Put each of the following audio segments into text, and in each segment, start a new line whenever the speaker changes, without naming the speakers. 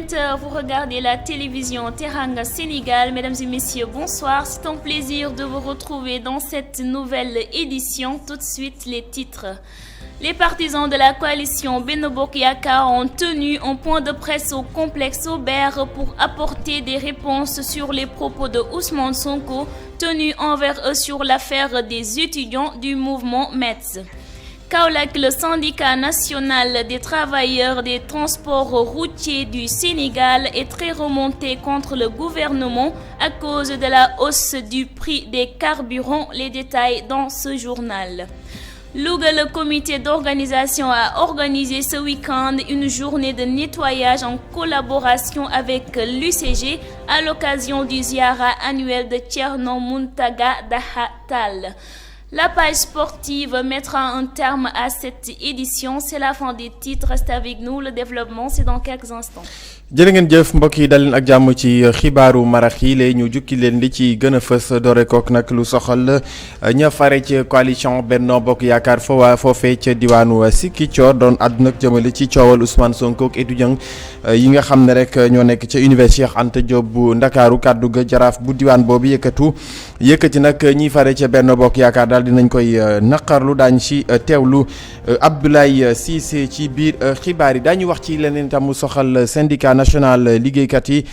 20h, vous regardez la télévision Teranga Sénégal. Mesdames et messieurs, bonsoir. C'est un plaisir de vous retrouver dans cette nouvelle édition. Tout de suite, les titres. Les partisans de la coalition Benno Bokk Yakaar ont tenu un point de presse au complexe Aubert pour apporter des réponses sur les propos de Ousmane Sonko tenus envers eux sur l'affaire des étudiants du mouvement MEDS. Kaolack, le syndicat national des travailleurs des transports routiers du Sénégal est très remonté contre le gouvernement à cause de la hausse du prix des carburants. Les détails dans ce journal. Louga, le comité d'organisation a organisé ce week-end une journée de nettoyage en collaboration avec l'UCG à l'occasion du ziara annuel de Thierno Mountaga Daha Tall. La page sportive mettra un terme à cette édition. C'est la fin des titres. Restez avec nous. Le développement, c'est dans quelques instants.
jërë ngeen jëf mbokk yi dal leen ak jàmm ci xibaaru marax yi lay ñu jukki leen li ci gën a fës doore kook nag lu soxal ña fare ci coalition Benno Bokk Yaakaar foofee ca diwaanu Ziguinchor doon àdduna jëmale ci coowal Ousmane Sonko ak étudiant yi nga xam ne rek ñoo nekk ca université Cheikh Anta Diop bu Ndakaaru kàddu ga jaraaf bu diwaan boobu yëkkati nag ñiy fare ca Benno Bokk Yaakaar daal dinañ koy naqarlu daañ ci teewlu Abdoulaye Cissé ci biir xibaar yi daañu wax ci leneen itam mu soxal syndicat national liggéeykat yi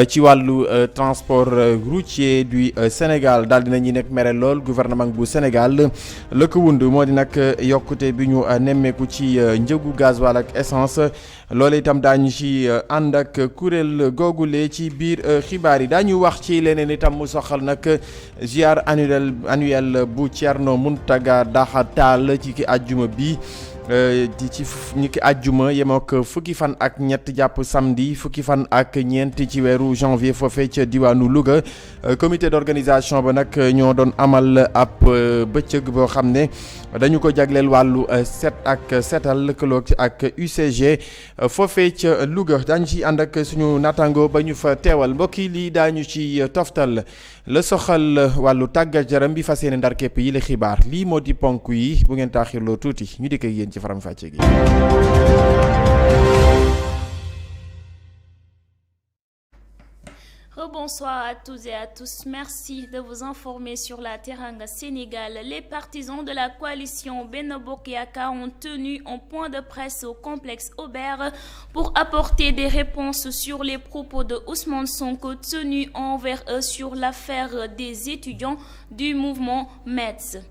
ci wàllu transport routier du Sénégal daal dinañuy nekk mere lool gouvernement bu Sénégal la ko wund moo di nag yokkute bi ñu nemmeeku ci njëgu gasoil ak essence loolu itam daañu ci ànd ak kuréel googule ci biir xibaar yi daañu wax ci leneen itam mu soxal nag ziar annuel bu Thierno Mountaga Daha Tall ci ki àjjuma bi di ci ñi ki àjjuma yemook fukki fan ak ñett jàpp samedi fukki fan ak ñeent ci weeru janvier foofee ca diwaanu Louga comité d'organisation ba nag ñoo doon amal ab bëccëg boo xam ne dañu ko jagleel wàllu set ak setal lëkkaloo ak UCG foofee ca Louga daañu ci ànd ak suñu naataango ba ñu fa teewal mbokk yi lii daañu ci toftal la soxal wàllu tàggat yaram bi fas yéene ndar képp yi la xibaar lii moo di ponk yi bu ngeen taaxirloo tuuti ñu dikk ak yéen ci faram fàcce gi.
Bonsoir à tous et à tous. Merci de vous informer sur la Teranga Sénégal. Les partisans de la coalition Benno Bokk Yakaar ont tenu un point de presse au complexe Aubert pour apporter des réponses sur les propos de Ousmane Sonko tenus envers eux sur l'affaire des étudiants du mouvement MEDS.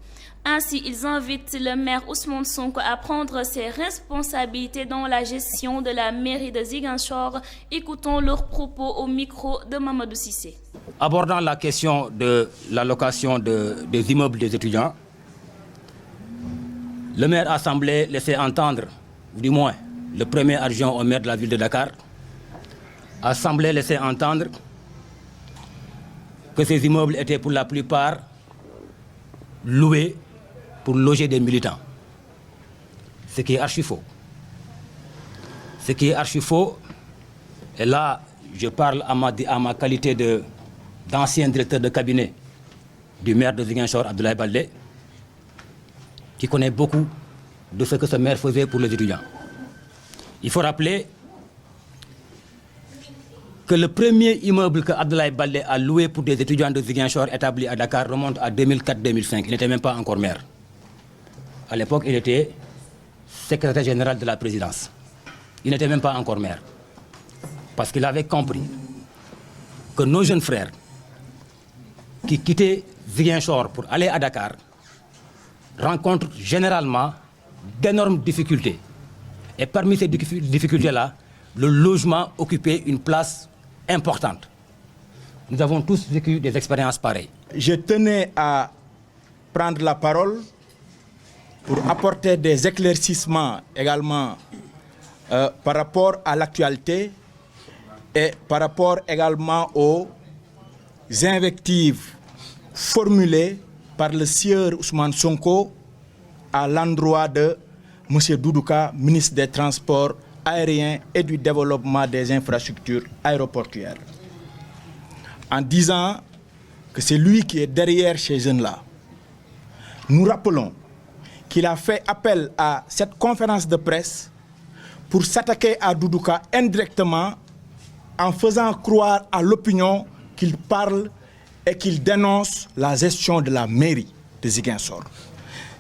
Ainsi, ils invitent le maire Ousmane Sonko à prendre ses responsabilités dans la gestion de la mairie de Ziguinchor. Écoutons leurs propos au micro de Mamadou Cissé.
Abordant la question de l'allocation des immeubles des étudiants, le maire a semblé laisser entendre, du moins le premier adjoint au maire de la ville de Dakar, a semblé laisser entendre que ces immeubles étaient pour la plupart loués pour loger des militants. Ce qui est archi faux. Ce qui est archi faux, et là, je parle à ma qualité d'ancien directeur de cabinet du maire de Ziguinchor, Abdoulaye Baldé, qui connaît beaucoup de ce que ce maire faisait pour les étudiants. Il faut rappeler que le premier immeuble que Abdoulaye Baldé a loué pour des étudiants de Ziguinchor établis à Dakar remonte à 2004-2005. Il n'était même pas encore maire. À l'époque, il était secrétaire général de la présidence. Il n'était même pas encore maire. Parce qu'il avait compris que nos jeunes frères qui quittaient Ziguinchor pour aller à Dakar rencontrent généralement d'énormes difficultés. Et parmi ces difficultés-là, le logement occupait une place importante. Nous avons tous vécu des expériences pareilles.
Je tenais à prendre la parole pour apporter des éclaircissements également par rapport à l'actualité et par rapport également aux invectives formulées par le sieur Ousmane Sonko à l'endroit de M. Doudouka, ministre des Transports aériens et du développement des infrastructures aéroportuaires. En disant que c'est lui qui est derrière ces jeunes-là. Nous rappelons qu'il a fait appel à cette conférence de presse pour s'attaquer à Doudouka indirectement en faisant croire à l'opinion qu'il parle et qu'il dénonce la gestion de la mairie de Ziguinchor.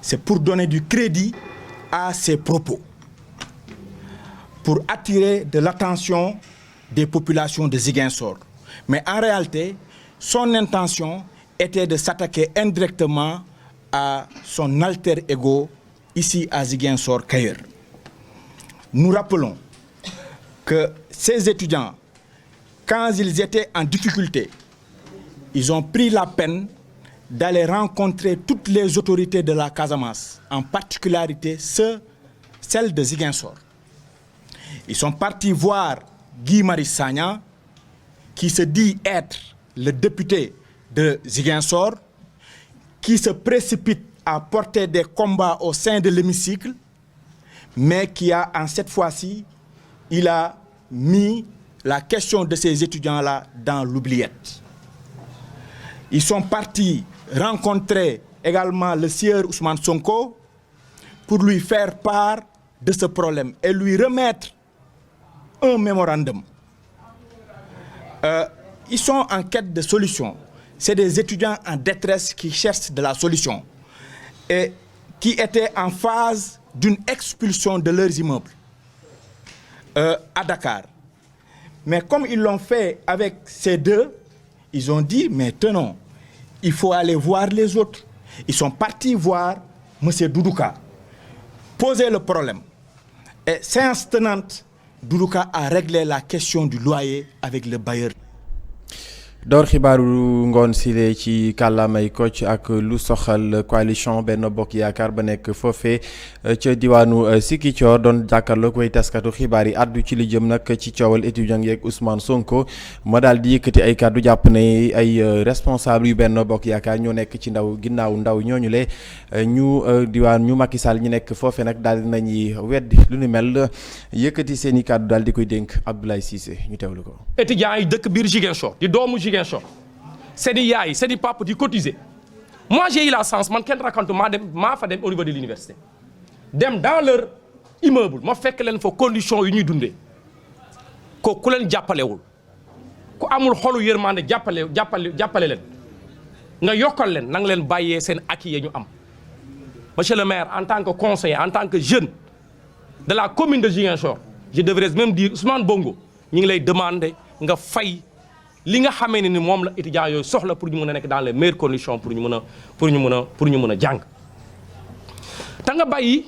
C'est pour donner du crédit à ses propos, pour attirer de l'attention des populations de Ziguinchor. Mais en réalité, son intention était de s'attaquer indirectement à son alter ego ici à Ziguinchor qu'ailleurs. Nous rappelons que ces étudiants, quand ils étaient en difficulté, ils ont pris la peine d'aller rencontrer toutes les autorités de la Casamance, en particularité celles de Ziguinchor. Ils sont partis voir Guy Marius Sagna, qui se dit être le député de Ziguinchor, qui se précipite à porter des combats au sein de l'hémicycle, mais qui a, en cette fois-ci, il a mis la question de ces étudiants-là dans l'oubliette. Ils sont partis rencontrer également le sieur Ousmane Sonko pour lui faire part de ce problème et lui remettre un mémorandum. Ils sont en quête de solution. C'est des étudiants en détresse qui cherchent de la solution et qui étaient en phase d'une expulsion de leurs immeubles à Dakar. Mais comme ils l'ont fait avec ces deux, ils ont dit, mais tenons, il faut aller voir les autres. Ils sont partis voir M. Doudouka, poser le problème. Et séance tenante, Doudouka a réglé la question du loyer avec le bailleur.
door xibaaru ngoon sile ci kàllaamay Kocc ak lu soxal coalition Benno Bokk Yaakaar ba nekk foofee ca diwaanu Ziguinchor doon jàkkaarloo koy taskatu xibaar yi addu ci li jëm nag ci coowal étudiant yeeg Ousmane Sonko ma daal di yëkkati ay kàddu jàpp ne ay responsable yu Benno Bokk Yaakaar ñoo nekk ci ginnaaw ndaw ñooñu le ñu Macky Sall ñu nekk foofee nag daal nañuy weddi lu ni mel yëkkati seen i kàddu daal di koy dénk Abdoulaye Cissé ñu teewlu ko.
étudiants yi dëkk biir Ziguinchor di doomu Ziguinchor c'est des yaay c'est des papa di cotiser. Moi j'ai eu la chance man kenn raconte maa fa dem au niveau de l'université dem dans leur immeuble ma fekk leen fa condition yu ñuy dundee ko ku leen jàppalewul ku amul xolu yërmande jàppale leen nga yokkal leen na nga leen bàyyee seen acquis yi ñu am. Monsieur le maire, en tant que conseiller, en tant que jeune de la commune de Ziguinchor, je devrais même dire Ousmane Bongo ñu ngi lay demander nga fay li nga xamee ne ni moom la étudiants yooyu soxla pour ñu mën a nekk dans les meilleures conditions pour ñu mën a jàng. te nga bàyyi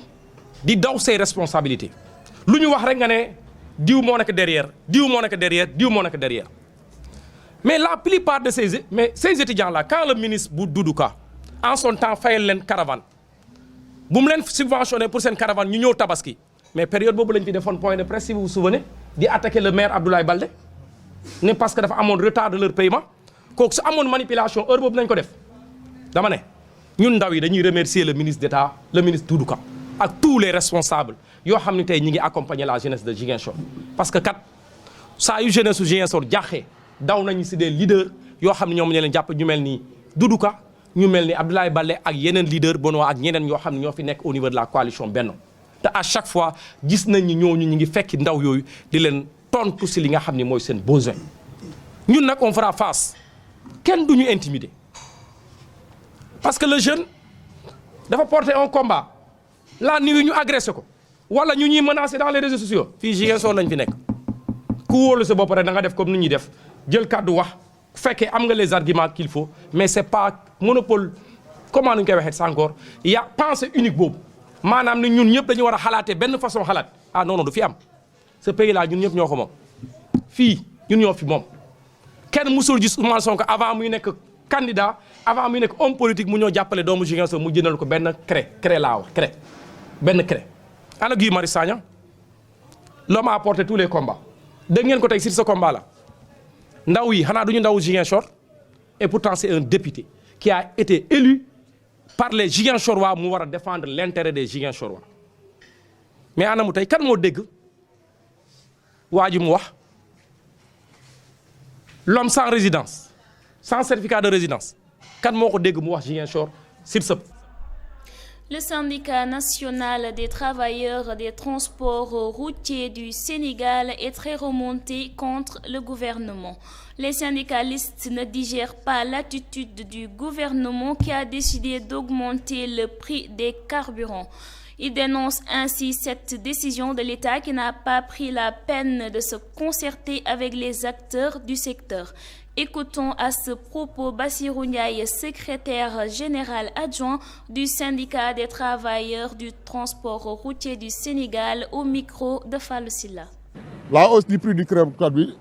di daw say responsabilités lu ñu wax rek nga ne diw moo nekk derrière diw moo nekk derrière diw moo nekk derrière mais la plupart de ces étudiants là quand le ministre bu Doudou Ka en son temps fayal leen caravane bu mu leen subventionné pour seen caravane ñu ñëw tabaski mais période boobu lañ fi defoon point de presse si vous vous souvenez di attaquer le maire Abdoulaye Baldé ne parce que dafa amoon retard de leur paiement kooku su amoon manipulation heure boobu nañ ko def dama ne ñun ndaw yi dañuy remercier le ministre d'État le ministre Doudou Ka ak tous les responsables yoo xam ne tey ñi ngi accompagner la jeunesse de Ziguinchor parce que kat saa yu jeunesse su Ziguinchor jaaxee daw nañu si des leaders yoo xam ne ñoom ñoo leen jàpp ñu mel ni Doudou Ka ñu mel ni Abdoulaye Baldé ak yeneen leader Bono ak ñeneen yoo xam ne ñoo fi nekk au niveau de la coalition Benno te à chaque fois gis nañ ni ñooñu ñu ngi fekki ndaw yooyu di leen tontu si li nga xam ne mooy seen besoin ñun nag on fera face kenn du ñu intimider parce que le jeune dafa porter un combat la nuit ñu agressé ko wala ñu ñuy menacer dans les réseaux sociaux fii Ziguinchor lañ fi nekk ku wóolu sa bopp rek da nga def comme ni ñuy def jël kàddu wax fekkee am nga les arguments qu'il faut mais c'est pas monopole comment ñu koy waxee encore il y a pensée unique boobu maanaam ne ñun ñëpp dañu war a xalaatee benn façon xalaat ah non non du fi am ce pays là ñun ñëpp ñoo ko moom fii ñun ñoo fi moom kenn musul gis Ousmane Sonko avant muy nekk candidat avant muy nekk homme politique mu ñoo jàppale doomu Ziguinchor mu jëndal ko benn cré laa wax cré benn cré ana Guy Marius Sagna l'homme a apporté tous les combats dégg ngeen ko tey sur ce combat là ndaw yi xanaa duñu ndaw Ziguinchor et pourtant c'est un député qui a été élu par les Ziguinchorois mu war a défendre l'intérêt des Ziguinchorois mais anamu tey kan moo dégg waa ji mu wax l'homme sans résidence sans certificat de résidence kan moo ko dégg mu wax Ziguinchor sur ce
Le syndicat national des travailleurs des transports routiers du Sénégal est très remonté contre le gouvernement. Les syndicalistes ne digèrent pas l'attitude du gouvernement qui a décidé d'augmenter le prix des carburants. Ils dénoncent ainsi cette décision de l'État qui n'a pas pris la peine de se concerter avec les acteurs du secteur. Écoutons à ce propos Bassirou Ndiaye, secrétaire général adjoint du syndicat des travailleurs du transport routier du Sénégal, au micro de Fallou Silla.
La hausse du prix du carburant,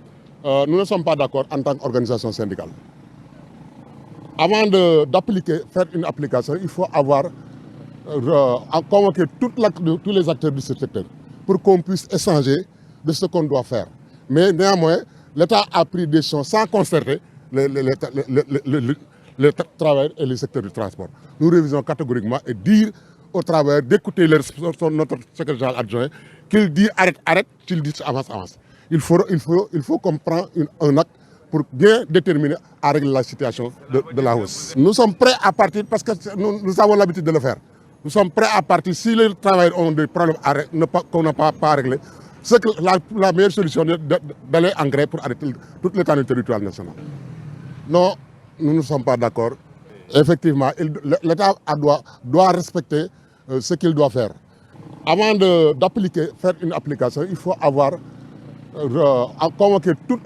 nous ne sommes pas d'accord en tant qu'organisation syndicale. Avant d'appliquer, faire une application, il faut avoir convoqué tous les acteurs du secteur pour qu'on puisse échanger de ce qu'on doit faire. Mais néanmoins, l'État a pris des décisions sans concerter les travailleurs et les secteurs du transport. Nous révisons catégoriquement et dire aux travailleurs d'écouter notre secrétaire adjoint, qu'il dit arrête, qu'il dit avance. Il faut qu'on prenne un acte pour bien déterminer à régler la situation de la hausse. Nous sommes prêts à partir parce que nous avons l'habitude de le faire. Nous sommes prêts à partir si les travailleurs ont des problèmes qu'on n'a pas à régler. C'est que la meilleure solution est d'aller en grève pour arrêter toute l'étendue territoriale nationale. Non, nous ne sommes pas d'accord. Effectivement, l'État doit respecter ce qu'il doit faire. Avant d'appliquer, faire une application, il faut avoir convoqué tous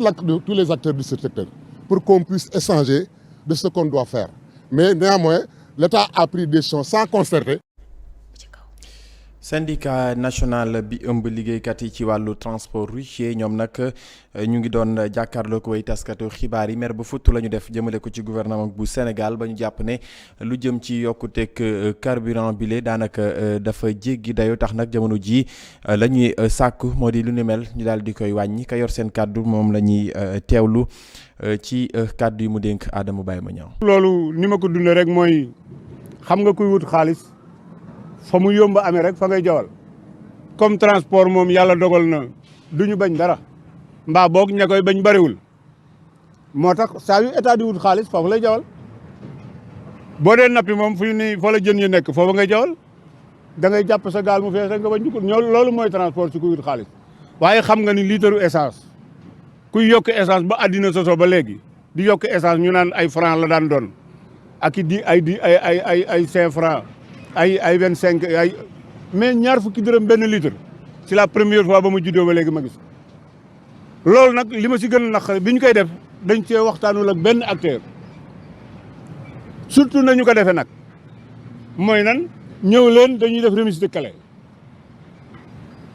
les acteurs du secteur pour qu'on puisse échanger de ce qu'on doit faire. Mais néanmoins, l'État a pris des décisions sans concerter.
syndicat national bi ëmb liggéeykat yi ci wàllu transport routier ñoom nag ñu ngi doon jàkkaarloo ko way taskatu xibaar yi mer bu futt la ñu def jëmale ko ci gouvernement bu Sénégal ba ñu jàpp ne lu jëm ci yokkuteeg carburant bile daanaka dafa jéggi dayo tax nag jamono ji la ñuy sàkku moo di lu ni mel ñu daal di koy wàññi ka yor seen kàddu moom la ñuy teewlu ci kàddu yi mu dénk Adama Baye ma ñaaw.
loolu ni ma ko dundee rek mooy xam nga kuy wut xaalis fa mu yomb amee rek fa ngay jawal comme transport moom yàlla dogal na du ñu bañ dara mbaa boog ña koy bañ bariwul moo tax saa yu état di wut xaalis foofu lay jawal boo dee nappi moom fu ñu ni fa la jën yi nekk foofu ngay jawal da ngay jàpp sa gaal mu fees rek nga bañ dugg loolu mooy transport si kuy wut xaalis waaye xam nga ni litre essence kuy yokk essence ba àddina soso ba léegi di yokk essence ñu naan ay franc la daan doon ak ay 5 francs ay 25 mais ñaar fukki dërëm benn litre c'est la première fois ba mu juddoo ba léegi ma gis loolu nag li ma si gën a naqari bi ñu koy def dañ cee waxtaanul ak benn acteur surtout nañu ko defee nag mooy nan ñëw leen dañuy def remise de clé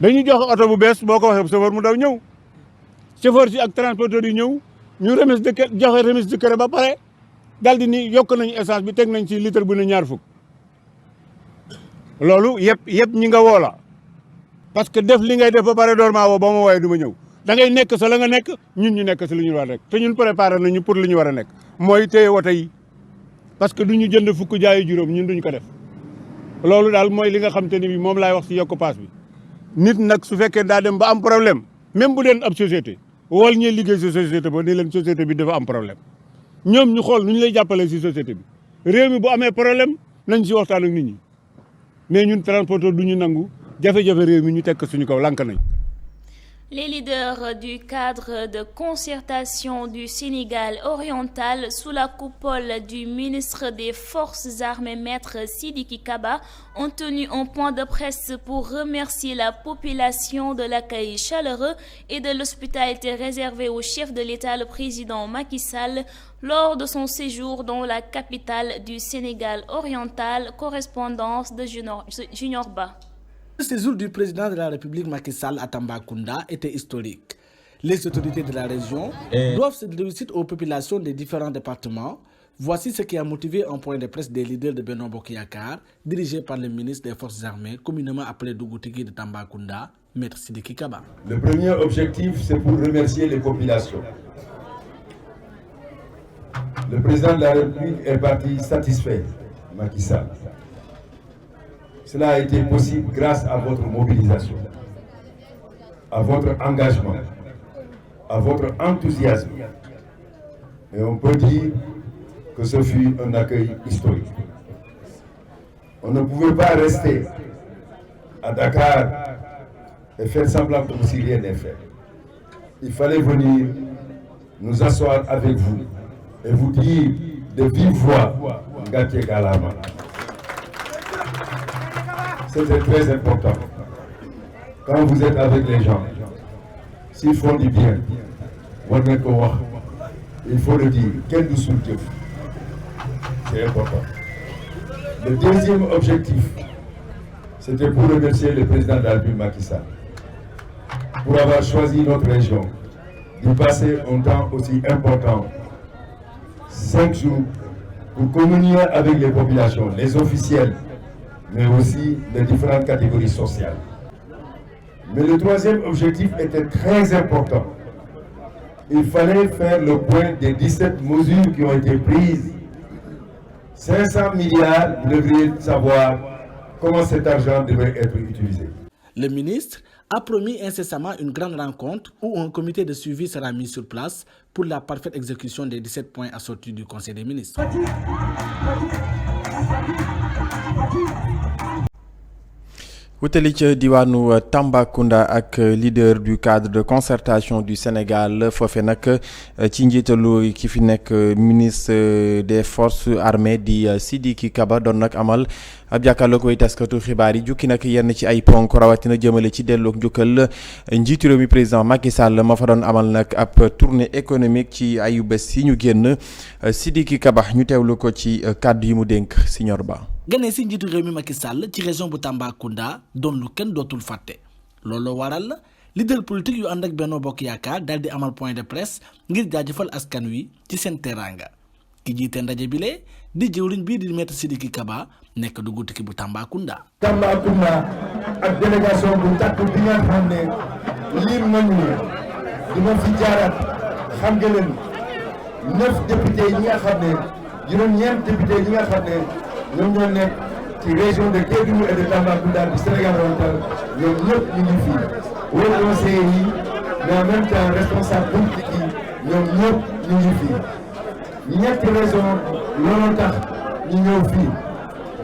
dañuy joxe oto bu bees boo ko waxee chauffeur mu daw ñëw chauffeur si ak transporteur yi ñëw ñu remise de clé joxe remise de clé ba pare daal di ni yokk nañu essence bi teg nañ ci litre bu ne ñaar fukk loolu yëpp ñi nga woo la parce que def li ngay def ba pare door maa woo ba ma wooyee du ma ñëw da ngay nekk sa la nga nekk ñun ñu nekk si lu ñu war a nekk te ñun préparé nañu pour li ñu war a nekk mooy téye woto yi parce que du ñu jënd fukk jaayu juróom ñun duñ ko def loolu daal mooy li nga xam te ni bi moom laay wax si yokk paas bi nit nag su fekkee daa dem ba am problème même bu deen ab société wol ñuy liggéey si société ba ni leen société bi dafa am problème ñoom ñu xool nu ñu lay jàppalee si société bi réew mi bu amee problème nañ si waxtaan ak nit ñi mais ñun transporteur du ñu nangu jafe-jafe réew mi ñu tekk suñu kaw lànk nañ.
Les leaders du cadre de concertation du Sénégal oriental sous la coupole du ministre des Forces armées Maître Sidiki Kaba ont tenu un point de presse pour remercier la population de l'accueil chaleureux et de l'hospitalité réservée au chef de l'État, le président Macky Sall, lors de son séjour dans la capitale du Sénégal oriental. Correspondance de Junior Ba.
Le séjour du président de la République Macky Sall à Tambacounda était historique. Les autorités de la région doivent cette réussite aux populations des différents départements. Voici ce qui a motivé un point de presse des leaders de Benno Bokk Yakaar, dirigé par le ministre des Forces armées, communément appelé Dougoutigi de Tambacounda, Maître Sidiki Kaba.
Le premier objectif, c'est pour remercier les populations. Le président de la République est parti satisfait, Macky Sall. Cela a été possible grâce à votre mobilisation, à votre engagement, à votre enthousiasme. Et on peut dire que ce fut un accueil historique. On ne pouvait pas rester à Dakar et faire semblant comme si rien n'est fait. Il fallait venir nous asseoir avec vous et vous dire de vive voix Ngatié Galama. C'était très important. Quand vous êtes avec les gens, s'ils font du bien, il faut le dire. Quel nous soutient. C'est important. Le deuxième objectif, c'était pour remercier le président de la République Macky Sall pour avoir choisi notre région de passer un temps aussi important, 5 jours, pour communier avec les populations, les officiels, mais aussi les différentes catégories sociales. Mais le troisième objectif était très important. Il fallait faire le point des 17 mesures qui ont été prises. 500 milliards, vous devriez savoir comment cet argent devrait être utilisé.
Le ministre a promis incessamment une grande rencontre où un comité de suivi sera mis sur place pour la parfaite exécution des 17 points assortis du Conseil des ministres.
wutali ca diwaanu Tambacounda ak leader du cadre de concertation du Sénégal foofe nag ci njiitalu ki fi nekk ministre des forces armées di Sidiki Kaba doon nag amal ab jàkkaarloo koy taskatu xibaar yi jukki nag yenn ci ay ponk rawatina jëmale ci delloog njukkal njiitu réew mi président Macky Sall ma fa doon amal nag ab tournée économique ci ayu bés yi ñu génn Sidiki Kaba ñu teewlu ko ci kàddu yi mu dénk Signor Ba.
gane si njiitu réew mi Macky Sall ci région bu Tambacounda doon lu kenn dootul fàtte looloo waral leader politique yu ànd ak Benno Bokk Yaakaar daal di amal point de presse ngir jaajëfal askan wi ci seen teraanga ki jiite ndaje bile di jëwriñ bii di Maître Sidiki Kaba nekk dugg tikki bu Tambacounda.
Tambacounda ak délégation bu tàkk bi nga xam ne lim nañu di ma fi jaaraat xam nga leen 9 députés yi nga xam ne juróom-ñeent députés yi nga xam ne ñoom ñoo nekk ci région de Kédougou et de Tambacounda du Sénégal oriental ñoom ñëpp ñu ngi fii wala conseillers yi mais en même temps responsable politique yi ñoom ñëpp ñu ngi fii ñetti raison loolu tax ñu ñëw fii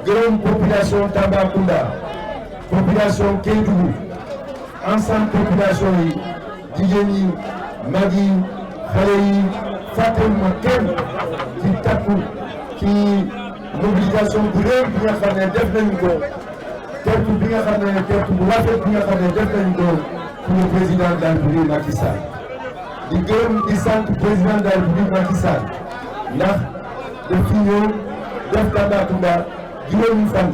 gërëm population Tambacounda population Kédougou ensemble population yi jigéen yi mag yi xale yi fàttewuma kenn ci takku ci mobilisation bu réew bi nga xam ne def nañu ko tertu bi nga xam ne tertu bu rafet bi nga xam ne def nañu ko pour le président de la République Macky Sall di gërëm di sant président de la République Macky Sall ndax daf fi ñëw def Tambacounda juróomi fan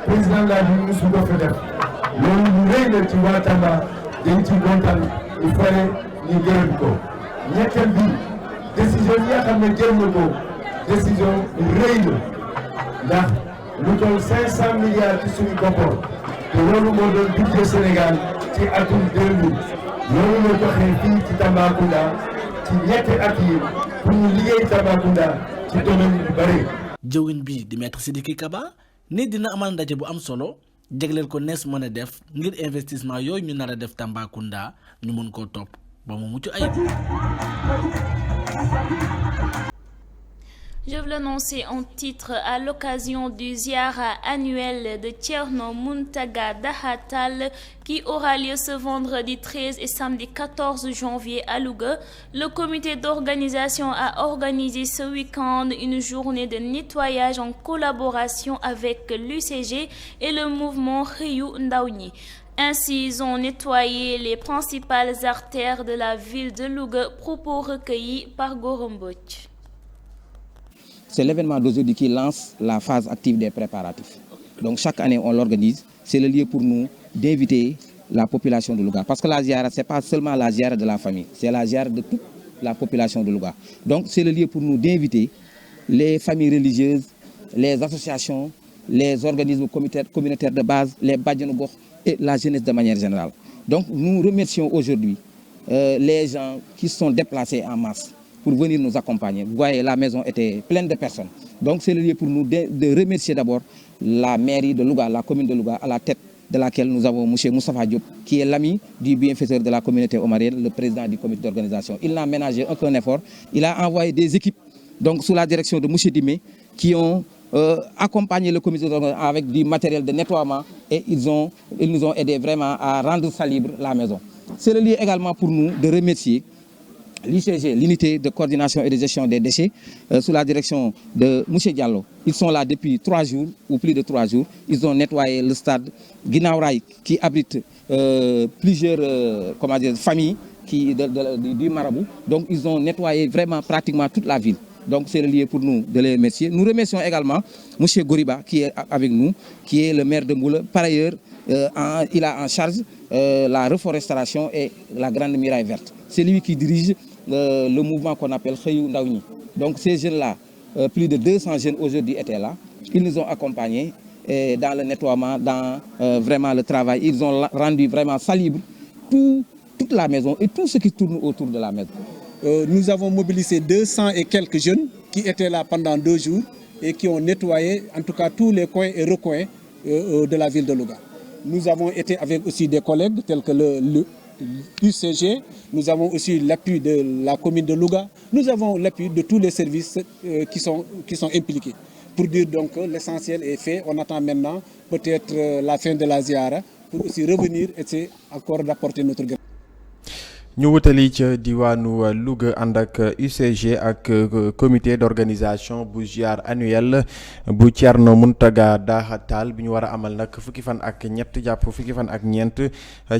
président de la République musu ko fa def loolu lu rëy la ci waa Tamba dañ ci kontaan il fallait ñu gërëm ko ñetteel bi décision yi nga xam ne jël na ko décision rëy la ndax lu toll 500 milliards ci suñu boppam te loolu moo doon budget Sénégal ci atum 2000 loolu moo joxee fii ci Tambacounda ci ñetti at yi pour ñu liggéey Tambacounda ci domaine yu bëri.
jëwriñ bi di Maître Sidiki Kaba ne dina amal ndaje bu am solo jagleel ko nees mën a def ngir investissement yooyu ñu nar a def Tambacounda ñu mën koo topp ba mu mucc ayib.
Je veux l'annoncer en titre à l'occasion du ziara annuel de Thierno Mountaga Daha Tall qui aura lieu ce vendredi 13 et samedi 14 janvier à Louga. Le comité d'organisation a organisé ce week-end une journée de nettoyage en collaboration avec l'UCG et le mouvement Xëyu Ndaw ñi. Ainsi, ils ont nettoyé les principales artères de la ville de Louga, propos recueillis par Gora Mbodj.
C'est l'événement d'aujourd'hui qui lance la phase active des préparatifs. Donc chaque année, on l'organise. C'est le lieu pour nous d'inviter la population de Louga. Parce que la ziara, ce n'est pas seulement la ziara de la famille, c'est la ziara de toute la population de Louga. Donc c'est le lieu pour nous d'inviter les familles religieuses, les associations, les organismes communautaires de base, les Badianou Gox et la jeunesse de manière générale. Donc nous remercions aujourd'hui les gens qui sont déplacés en masse pour venir nous accompagner. Vous voyez, la maison était pleine de personnes. Donc c'est le lieu pour nous de remercier d'abord la mairie de Louga, la commune de Louga, à la tête de laquelle nous avons M. Moustapha Diop, qui est l'ami du bienfaiteur de la communauté omarienne, le président du comité d'organisation. Il n'a ménagé aucun effort. Il a envoyé des équipes donc sous la direction de M. Dimé qui ont accompagné le comité d'organisation avec du matériel de nettoiement et ils nous ont aidé vraiment à rendre salubre la maison. C'est le lieu également pour nous de remercier l'ICG, l'unité de coordination et de gestion des déchets, sous la direction de M. Diallo. Ils sont là depuis 3 jours ou plus de 3 jours. Ils ont nettoyé le stade Guinaw Rail qui abrite plusieurs familles du Marabout. Donc ils ont nettoyé vraiment pratiquement toute la ville. Donc c'est le lieu pour nous de les remercier. Nous remercions également M. Goriba qui est avec nous, qui est le maire de Mboula. Par ailleurs, il a en charge la reforestation et la Grande Muraille Verte. C'est lui qui dirige le mouvement qu'on appelle Xëyu Ndaw Ñi. Donc ces jeunes-là, plus de 200 jeunes aujourd'hui étaient là. Ils nous ont accompagnés dans le nettoiement, dans vraiment le travail. Ils ont rendu vraiment salubre toute la maison et tout ce qui tourne autour de la maison.
Nous avons mobilisé 200 et quelques jeunes qui étaient là pendant 2 jours et qui ont nettoyé en tout cas tous les coins et recoins de la ville de Louga. Nous avons été avec aussi des collègues tels que le UCG, nous avons aussi l'appui de la commune de Louga, nous avons l'appui de tous les services qui sont impliqués. Pour dire donc que l'essentiel est fait, on attend maintenant peut-être la fin de la ziara pour aussi revenir et essayer encore d'apporter notre grain.
ñu wutali ca diwaanu Louga ànd ak UCG ak comité d'organisation bu ziar annuel bu Thierno Mountaga Daha Tall bi ñu war a amal nag fukki fan ak ñett jàpp fukki fan ak ñeent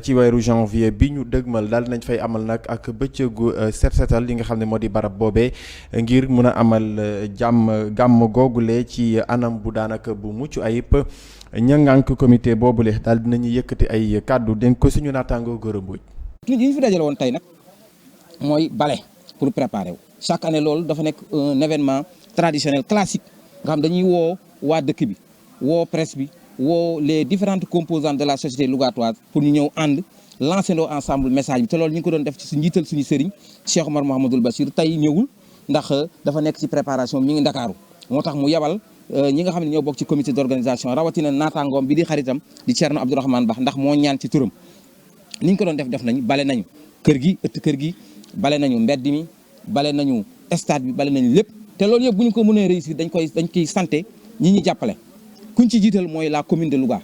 ci weeru janvier bi ñu dëgmal daal nañ fay amal nag ak bëccëgu set setal li nga xam ne moo di barab boobee ngir mun a amal gàmm googule ci anam bu daanaka bu mucc ayib ñangank comité boobule daal dinañu yëkkati ay kàddu dénk ko suñu naataangoo Gora Mbodj.
li ñu fi dajale woon tey nag mooy bale pour préparer wu chaque année loolu dafa nekk un événement traditionnel classique nga xam dañuy woo waa dëkk bi woo presse bi woo les différentes composantes de la société lougatoise pour ñu ñëw ànd lancer ndoo ensemble message bi te loolu ñu ngi ko doon def ci su njiital suñu sëriñ Cheikh Omar Mouhamadoul Bachir tey ñëwul ndax dafa nekk ci préparation mi ngi Ndakaaru moo tax mu yabal ñi nga xam ne ñoo bokk ci comité d'organisation rawatina naataangoom bi di xaritam di Thierno Abdourahmane Ba ndax moo ñaan ci turam ni ñu ko doon def nañu bale nañu kër gi ëtt kër gi bale nañu mbedd mi bale nañu stade bi bale nañu lépp te loolu yëpp bu ñu ko mënee réussir dañ koy santé ñi ñi jàppale kuñ ci jiital mooy la commune de Louga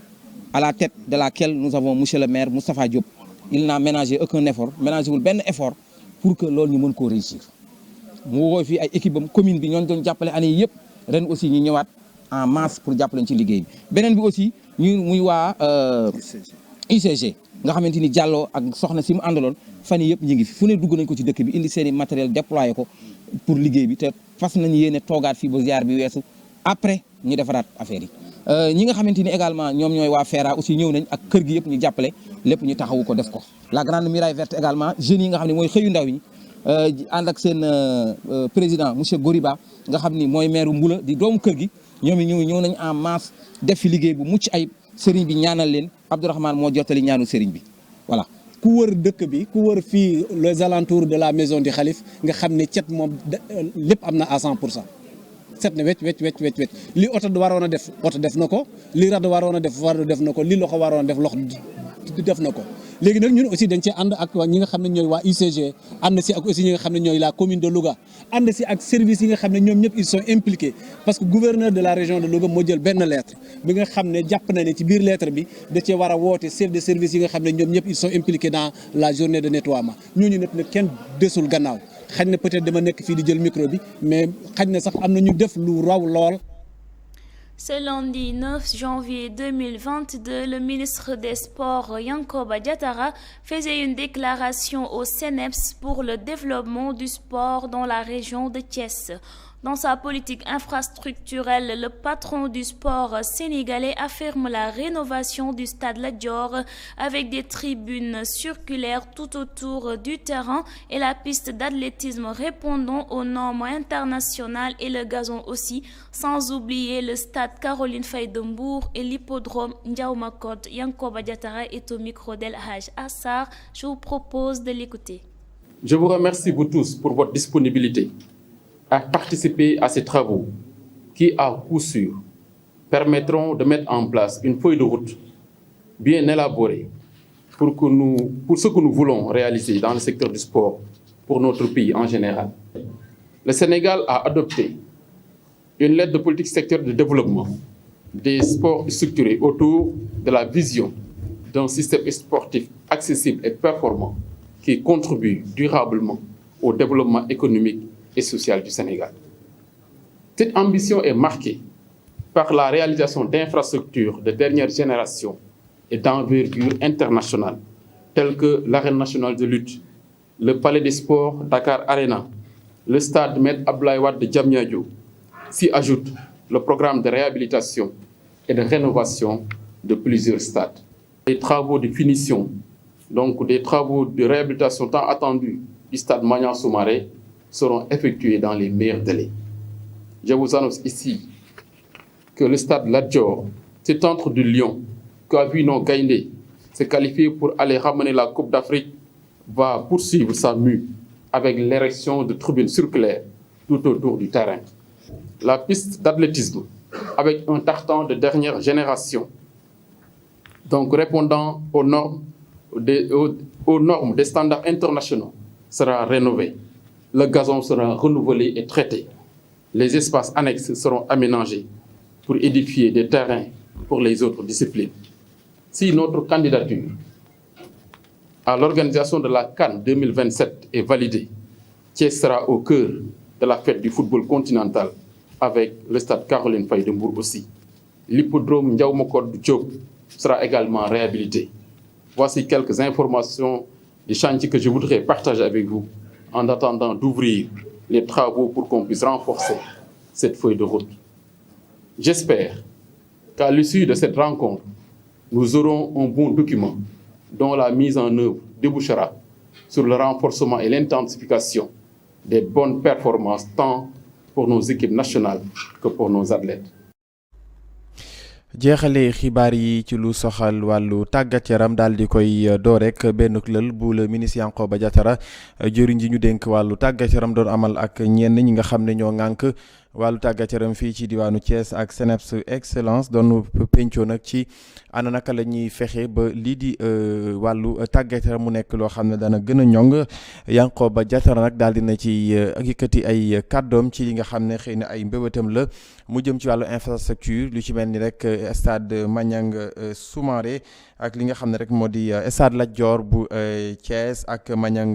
à la tête de laquelle nous avons monsieur le maire Moustapha Diop. Il n'a ménagé aucun effort ménagé wul benn effort pour que loolu ñu mën koo réussir mu woo fii ay équipe am commune bi ñooñu doon jàppale année yi yëpp ren aussi ñu ñëwaat en masse pour jàppale ci liggéey bi beneen bi aussi ñu muy waa UCG nga xamante ni Diallo ak soxna si mu àndaloon fan yii yëpp ñu ngi fi fu ne dugg nañ ko ci dëkk bi indi seen i matériel déployé ko pour liggéey bi te fas nañu yéene toogaat fii ba ziar bi weesu après ñu defaraat affaire yi ñi nga xamante ni également ñoom ñooy waa FERA aussi ñëw nañ ak kër gi yëpp ñu jàppale lépp ñu taxawu ko def ko la grande muraille verte également jeunes yi nga xam ne mooy xëyu ndaw ñi ànd ak seen président monsieur Goriba nga xam ni mooy maire Mboula di doomu kër gi ñoom ñëw nañ en masse def fi liggéey bu mucc ayib sëriñ bi ñaanal leen Abdourahmane moo jottali ñaanu sëriñ bi voilà.
ku wër dëkk bi ku wër fii les alentours de la maison du Khalife nga xam ne cet moom lépp am na à 100%. set na wecc li oto waroon a def oto def na ko li rajo waroon a def def na ko li loxo waroon a def loxo def na ko léegi nag ñun aussi dañ ci ànd ak ñi nga xam ne ñooy waa UCG ànd si ak aussi ñi nga xam ne ñooy la commune de Louga ànd si ak services yi nga xam ne ñoom ñëpp ils sont impliqués parce que gouverneur de la région de Louga moo jël benn lettre bi nga xam ne jàpp na ne ci biir lettre bi da cee war a woote chef de service yi nga xam ne ñoom ñëpp ils sont impliqués dans la journée de nettoiement ñooñu nag kenn desul gannaaw xañ na peut-être dama nekk fii di jël micro bi mais xañ na sax am na ñu def lu raw lool.
Ce lundi 9 janvier 2022, le ministre des Sports Yankoba Diattara faisait une déclaration au CNEPS pour le développement du sport dans la région de Thiès. Dans sa politique infrastructurelle, le patron du sport sénégalais affirme la rénovation du stade Lat Dior avec des tribunes circulaires tout autour du terrain et la piste d'athlétisme répondant aux normes internationales et le gazon aussi, sans oublier le stade Caroline Faye de Mbour et l'hippodrome Ndiaw Macodou. Yankoba Diattara est au micro d'El Hadj Assar. Je vous propose de l'écouter.
Je vous remercie vous tous pour votre disponibilité à participer à ces travaux qui, à coup sûr, permettront de mettre en place une feuille de route bien élaborée pour ce que nous voulons réaliser dans le secteur du sport pour notre pays en général. Le Sénégal a adopté une lettre de politique sectorielle de développement des sports structurés autour de la vision d'un système sportif accessible et performant qui contribue durablement au développement économique et social du Sénégal. Cette ambition est marquée par la réalisation d'infrastructures de dernière génération et d'envergure internationale, telles que l'Arène nationale de lutte, le Palais des Sports Dakar Arena, le stade Me Abdoulaye Wade de Diamniadio. S'y ajoute le programme de réhabilitation et de rénovation de plusieurs stades. Les travaux de finition, donc des travaux de réhabilitation tant attendus du stade Maniang Soumaré, seront effectués dans les meilleurs délais. Je vous annonce ici que le stade Lat Dior, cet centre du Lion, qui a vu nos Gaïndés se qualifier pour aller ramener la Coupe d'Afrique, va poursuivre sa mue avec l'érection de tribunes circulaires tout autour du terrain. La piste d'athlétisme, avec un tartan de dernière génération, donc répondant aux normes des standards internationaux, sera rénovée. Le gazon sera renouvelé et traité. Les espaces annexes seront aménagés pour édifier des terrains pour les autres disciplines. Si notre candidature à l'organisation de la CAN 2027 est validée, Thiès sera au cœur de la fête du football continental avec le stade Caroline Faye de Mbour aussi. L'hippodrome Ndiaw Macodou Diop sera également réhabilité. Voici quelques informations des chantiers que je voudrais partager avec vous en attendant d'ouvrir les travaux pour qu'on puisse renforcer cette feuille de route. J'espère qu'à l'issue de cette rencontre, nous aurons un bon document dont la mise en œuvre débouchera sur le renforcement et l'intensification des bonnes performances tant pour nos équipes nationales que pour nos athlètes.
jeexale xibaar yi ci lu soxal wàllu tàggat yaram daal di koy door rek benn lël bu le ministre Yankhoba Diattara jëriñ ji ñu dénk wàllu tàggat yaram doon amal ak ñenn ñi nga xam ne ñoo ŋànk wàllu tàggat yaram fii ci diwaanu Thiès ak CNEPS excellence doon pencoo nag ci ana naka la ñuy fexe ba lii di wàllu tàggat yaram mu nekk loo xam ne dana gën a ñoŋ Yankhoba Diattara nag daal dina ci yëkkati ay kàddoom ci li nga xam ne xëy na ay mbébétam la mu jëm ci wàllu infrastructure lu ci mel ni rek stade Maniang Soumaré ak li nga xam ne rek moo di stade Lat Dior bu Thiès ak Maniang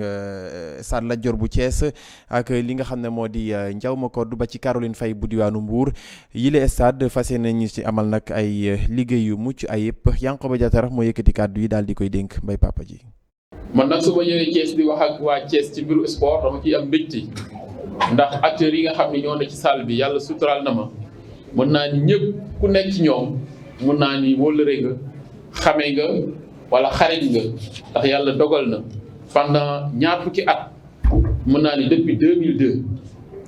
stade Lat Dior bu Thiès ak li nga xam ne moo di Ndiaw Macodou ba ci Caroline Faye bu diwaanu Mbour yile stade fas yéene ñu ci amal nag ay liggéey yu mucc ayib Yankhoba Diattara moo yëkkati kàddu yi daal di koy dénk Mbaye Papa ji.
man nag su ma ñëwee Thiès di wax ak waa Thiès ci mbiru sport dama ciy am mbégte ndax acteurs yi nga xam ne ñoo ne ci salle bi yàlla suturaal na ma mën naa ni ñëpp ku nekk ci ñoom mën naa ni wóllëre nga xame nga wala xarit nga ndax yàlla dogal na pendant ñaar fukki at mën naa ni depuis 2002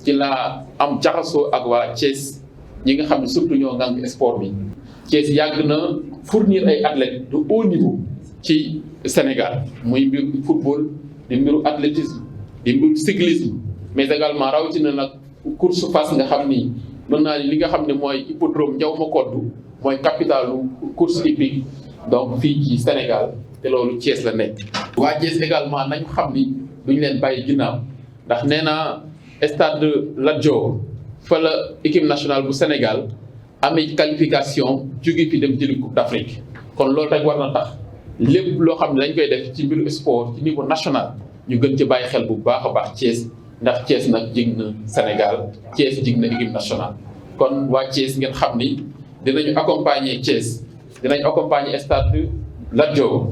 ci laa am jaxasoo ak waa Thiès ñi nga xam ne surtout ñoo ngànk sport bi Thiès yàgg na fournir ay athlètes de haut niveau ci Sénégal muy mbiru football di mbiru athlétisme di mbiru cyclisme mais également rawatina nag course fas nga xam ni mën naa ni li nga xam ne mooy hippodrome Ndiaw Macodou mooy capitalu course hippique donc fii ci Sénégal te loolu Thiès la nekk. waa Thiès également nañu xam ni duñu leen bàyyi ginnaaw ndax nee naa stade Lat Dior fa la équipe nationale bu Sénégal amee qualification jóge fi dem jëli Coupe d'Afrique kon loolu rek war na tax lépp loo xam ne dañ koy def ci mbiru sport ci niveau national ñu gën ci bàyyi xel bu baax a baax Thiès ndax Thiès nag jig na Sénégal Thiès jig na équipe nationale kon waa Thiès ngeen xam ni dinañu accompagner Thiès dinañ accompagner stade Lat Dior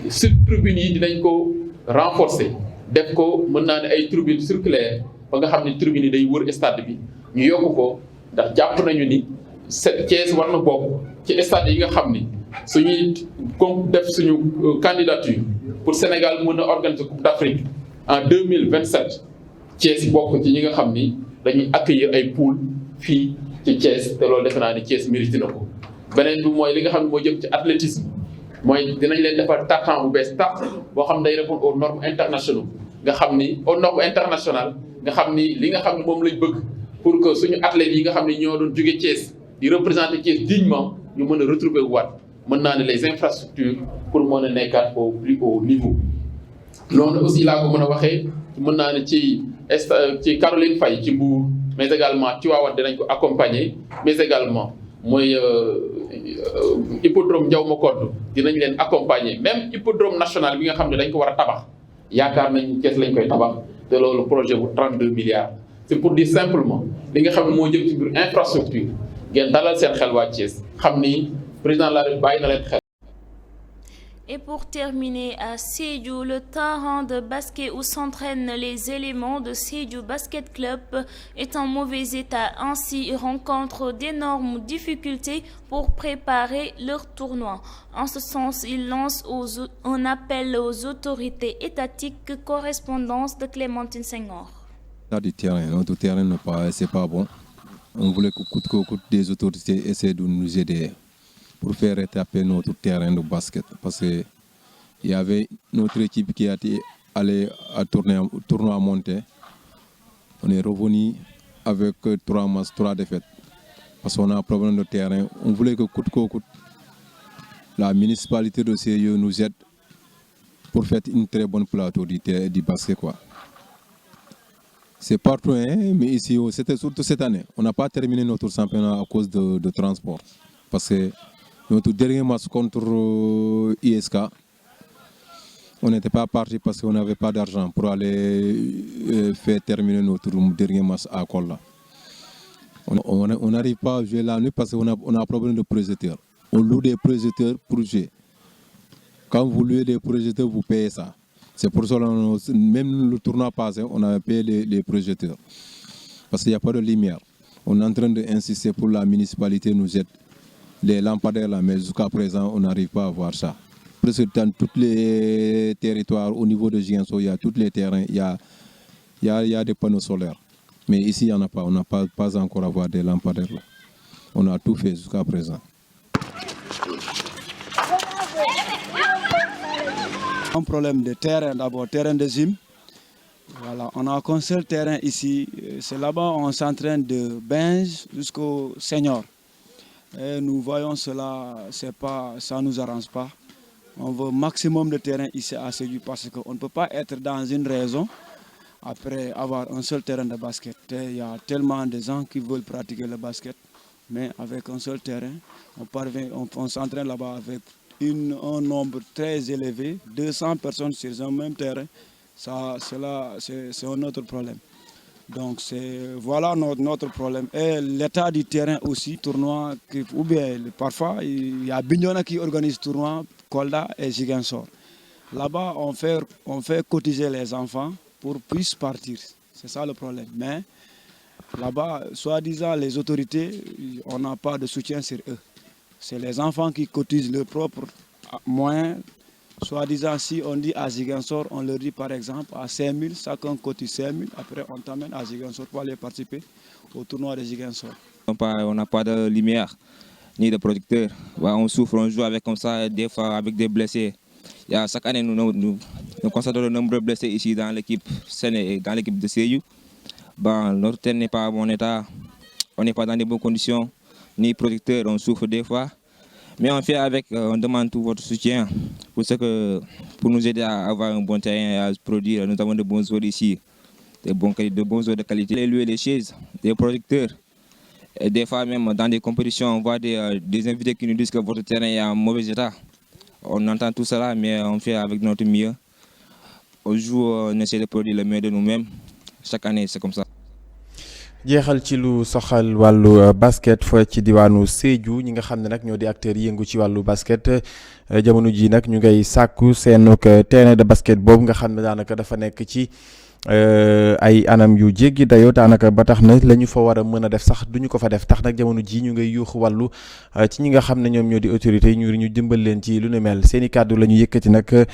sur tribune yi dinañ ko renforcer def ko mën naa ne ay tribune circulaire ba nga xam ne tribune yi day wër stade bi ñu yokk ko ndax jàpp nañu ni Thiès war na bokk ci stade yi nga xam ni suñuy comme def suñu candidature pour Sénégal mën a organiser Coupe d'Afrique en 2027 Thiès bokk ci ñi nga xam ni dañuy accueillir ay poule fii ci Thiès te loolu defe naa ni Thiès mérite na ko. beneen bi mooy li nga xam ne moo jëm ci athlétisme mooy dinañ leen defar tartan bu bees tax boo xam ne day répondre aux normes internationales nga xam ni aux normes internationales nga xam ni li nga xam ne moom lañ bëgg pour que suñu athlètes yi nga xam ne ñoo doon jóge Thiès di représenter Thiès dignement ñu mën a retrouver waat mën naa ne les infrastructures pour mën a nekkaat au plus haut niveau. loolu aussi laa ko mën a waxee mën naa ne ci Caroline Faye ci Mbour mais également Tivaouane dinañ ko accompagner mais également mooy hippodrome Ndiaw Macodou dinañ leen accompagner même hippodrome national bi nga xam ne dañ ko war a tabax yaakaar nañ Thiès lañ koy tabax te loolu projet bu 32 milliards c'est pour dire simplement li nga xam ne moo jëm ci biir infrastructure ngeen dalal seen xel waa Thiès xam ni président de la République bàyyi na leen xel.
Et pour terminer à Sédhiou, le terrain de basket où s'entraînent les éléments de Sédhiou Basket Club est en mauvais état. Ainsi, ils rencontrent d'énormes difficultés pour préparer leur tournoi. En ce sens, ils lancent un appel aux autorités étatiques. Correspondance de Clémentine Senghor.
Du terrain, notre terrain c'est pas bon. On voulait que coûte des autorités essaient de nous aider pour faire rétaper notre terrain de basket. Parce qu'il y avait notre équipe qui était allée à tournoi à monter. On est revenu avec 3 matchs, 3 défaites. Parce qu'on a un problème de terrain. On voulait que coûte la municipalité de Sédhiou nous aide pour faire une très bonne plateau du basket, quoi. C'est partout, hein, mais ici, c'était surtout cette année. On n'a pas terminé notre championnat à cause de transport. Parce que notre dernier match contre ISK, on n'était pas parti parce qu'on n'avait pas d'argent pour aller faire terminer notre dernier match à Kolla. On n'arrive pas à jouer la nuit parce qu'on a un problème de projecteurs. On loue des projecteurs pour jouer. Quand vous louez des projecteurs, vous payez ça. C'est pour ça que même le tournoi passé, on avait payé les projecteurs. Parce qu'il n'y a pas de lumière. On est en train d'insister pour la municipalité nous aide. Les lampadaires là, mais jusqu'à présent, on n'arrive pas à voir ça. Presque dans tous les territoires, au niveau de Ziguinchor, il y a tous les terrains, il y a des panneaux solaires. Mais ici, il n'y en a pas. On n'a pas encore à voir des lampadaires là. On a tout fait jusqu'à présent.
Un problème de terrain d'abord, terrain de gym. Voilà, on a qu'un seul terrain ici. C'est là-bas on s'entraîne de bench jusqu'au senior. Et nous voyons cela, ça ne nous arrange pas. On veut maximum de terrain ici à Sédhiou parce qu'on ne peut pas être dans une raison après avoir un seul terrain de basket. Il y a tellement de gens qui veulent pratiquer le basket, mais avec un seul terrain, on s'entraîne là-bas avec un nombre très élevé, 200 personnes sur un même terrain. C'est un autre problème. Donc voilà notre problème. Et l'état du terrain aussi, tournoi, ou bien parfois il y a Bignona qui organise tournoi, Kolda et Ziguinchor. Là-bas, on fait cotiser les enfants pour qu'ils puissent partir. C'est ça le problème. Mais là-bas, soi-disant, les autorités, on n'a pas de soutien sur eux. C'est les enfants qui cotisent leurs propres moyens. Soi-disant, si on dit à Ziguinchor, on leur dit par exemple à 5 000, chacun cotise 5 000, après on t'amène à Ziguinchor pour aller participer au tournoi de Ziguinchor.
On n'a pas de lumière, ni de projecteurs. On souffre, on joue avec comme ça, des fois avec des blessés. Chaque année, nous constatons le nombre de blessés ici dans l'équipe Séné et dans l'équipe de Sédhiou. Notre terre n'est pas en bon état, on n'est pas dans de bonnes conditions, ni projecteurs, on souffre des fois. Mais on fait avec, on demande tout votre soutien pour nous aider à avoir un bon terrain et à produire. Nous avons de bons joueurs ici, de bons joueurs de qualité. Les lieux, les chaises, des projecteurs. Et des fois même dans des compétitions, on voit des invités qui nous disent que votre terrain est en mauvais état. On entend tout cela, mais on fait avec notre mieux. On joue, on essaie de produire le mieux de nous-mêmes. Chaque année, c'est comme ça.
jeexal ci lu soxal wàllu basket fa ci diwaanu Sédhiou ñi nga xam ne nag ñoo di acteurs yi yëngu ci wàllu basket jamono ji nag ñu ngay sàkku seenuk terrain de basket boobu nga xam ne daanaka dafa nekk ci ay anam yu jéggi dayoo daanaka ba tax na la ñu fa war a mën a def sax duñu ko fa def tax nag jamono ji ñu ngay yuuxu wàllu ci ñi nga xam ne ñoom ñoo di autorités yi ñu dimbal leen ci lu ne mel seeni kàddu la ñu yëkkati nag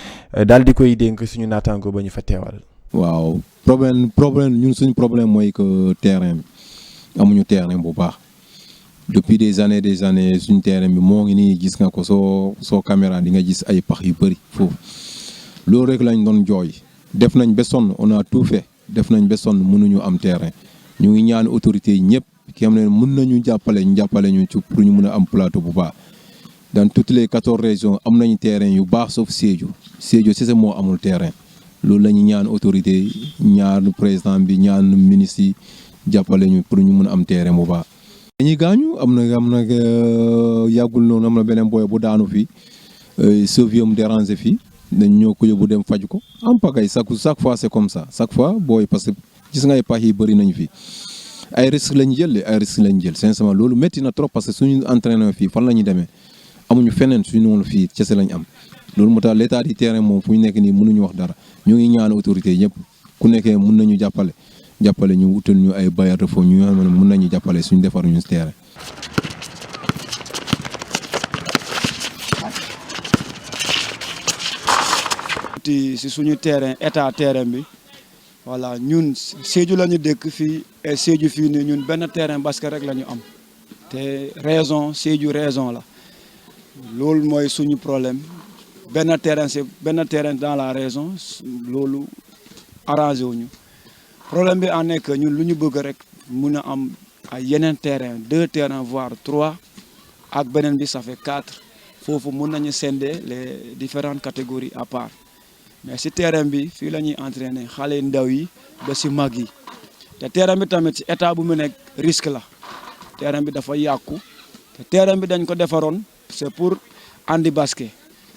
daal di koy dénk suñu naataango ba ñu fa teewal.
waaw problème ñun suñu problème mooy que terrain bi amuñu terrain bu baax depuis des années suñu terrain bi moo ngi nii gis nga ko soo caméra di nga gis ay pax yu bëri foofu loolu rek lañ doon jooy def nañ ba sonn on a tout fait def nañ ba sonn mënuñu am terrain ñu ngi ñaan autorités yi ñëpp ki xam ne mën nañu jàppale ñu ci pour ñu mën a am plateau bu baax dans toutes les 14 régions am nañu terrain yu baax sauf Sédhiou c'est moo amul terrain loolu la ñu ñaan autorité ñaan président bi ñaan ministre yi jàppale ñu pour ñu mun a am terrain bu baax. dañuy gaañu am na yàggul noonu am na beneen boy bu daanu fii sovium dérangé fii dañ ñoo ko yóbbu dem faj ko am pagay chaque fois c'est comme ça chaque fois booy parce que gis nga ay pax yi bëri nañu fii ay risques lañ jël sincèrement loolu métti na trop parce que suñu entraîneur fii fan la ñuy demee amuñu feneen suñu noonu fii kese lañ am loolu moo tax l'état du terrain moom fu ñu nekk nii mënuñu wax dara ñu ngi ñaan autorité yi ñëpp ku nekkee mën nañu jàppale ñu wutal ñu ay bailleurs de fonds ñu xam ne mën nañu jàppale suñu defar ñu terrain.
si suñu terrain état terrain bi voilà ñun Sédhiou la ñu dëkk fii et Sédhiou fii nii ñun benn terrain basket rek la ñu am te Sédhiou raison la loolu mooy suñu problème benn terrain dans la raison loolu arrangé wuñu problème bi en est que ñun lu ñu bëgg rek mun a am ay yeneen terrain 2 terrains voire 3 ak beneen bi ça fait 4 foofu mun nañu scinder les différentes catégories à part mais si terrain bi fii la ñuy entraîner xale ndaw yi ba si mag yi te terrain bi tamit si état bu mu nekk risque la terrain bi dafa yàqu te terrain bi dañ ko defaroon c'est pour andi basket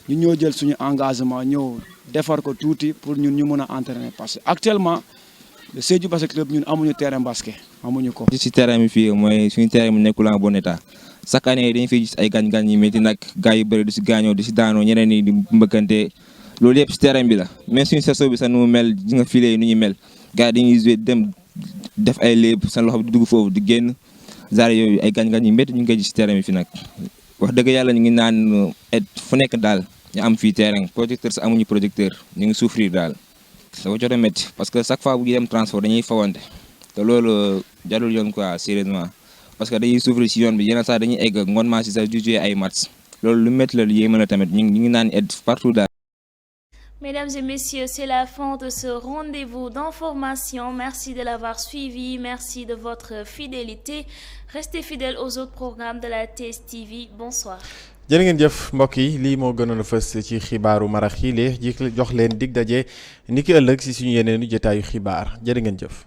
ñu ñoo jël suñu engagement ñëw defar ko tuuti pour ñun ñu mën a entraîner parce que actuellement le Sédhiou Basket Club ñun amuñu terrain basket amuñu ko.
ci terrain bi fii mooy suñu terrain bi nekkul en bon état chaque année dañu fiy gis ay gaañ-gaañ yi métti nag gars yu bëri di si gaañoo di si daanoo ñeneen ñi di mbëkkante loolu yëpp si terrain bi la mais suñu saison bi sax nu mu mel gis nga filet yi nu ñuy mel gars yi dañuy jouer dem def ay léeb seen loxo di dugg foofu di génn genre yooyu ay gaañ-gaañ yi métti ñu ngi koy gis si terrain bi fi nag wax dëgg yàlla ñu ngi naan fu nekk daal ñu am fii terrain projecteur sa amuñu projecteur ñu ngi souffrir daal dafa jot a métti parce que chaque fois bu ñu dem transport dañuy fawante te loolu jarul yoon quoi sérieusement parce que dañuy souffrir si yoon bi yeneen saa dañuy egg ngoon maa si sax di jouer ay match loolu lu métti la lu yéeme la tamit ñu ngi naan aide partout daal.
Mesdames et messieurs, c'est la fin de ce rendez-vous d'information. Merci de l'avoir suivi. Merci de votre fidélité. Restez fidèles aux autres programmes de la TSTV. Bonsoir.
jërë ngeen jëf mbokk yi lii moo gënoon a fës ci xibaaru marax yi jox leen dig daje niki ëllëg si suñu yeneenu jotaayu xibaar jërë ngeen jëf.